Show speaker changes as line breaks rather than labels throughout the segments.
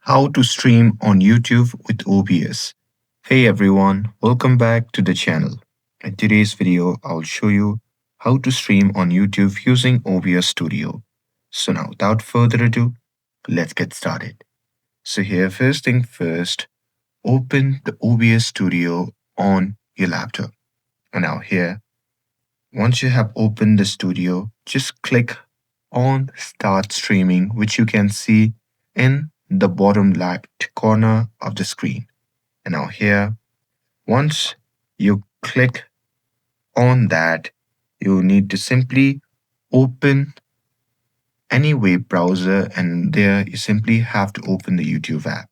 How to stream on YouTube with OBS. Hey everyone, welcome back to the channel. In today's video, I'll show you how to stream on YouTube using OBS Studio. So now, without further ado, let's get started. So here, first thing first, open the OBS Studio on your laptop. And now here, once you have opened the studio, just click on Start Streaming, which you can see in the bottom left corner of the screen. And now here, once you click on that, you need to simply open any web browser, and there you simply have to open the YouTube app.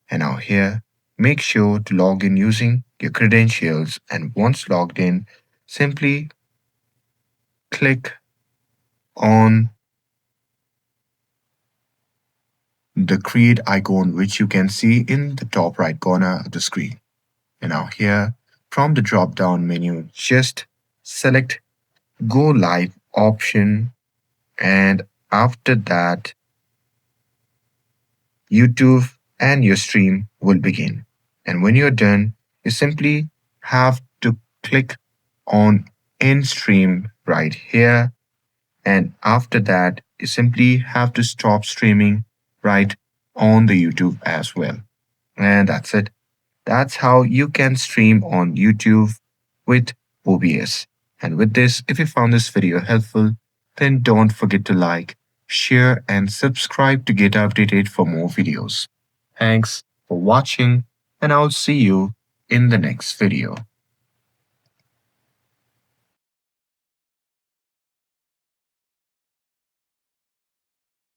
And now here, make sure to log in using your credentials, and once logged in, simply click on the create icon, which you can see in the top right corner of the screen. And now here, from the drop down menu, just select go live option, and after that, YouTube and your stream will begin. And when you're done, you simply have to click on in stream right here. And after that, you simply have to stop streaming right on the YouTube as well. And that's it. That's how you can stream on YouTube with OBS. And with this, if you found this video helpful, then don't forget to like, share, and subscribe to get updated for more videos. Thanks for watching, and I'll see you in the next video.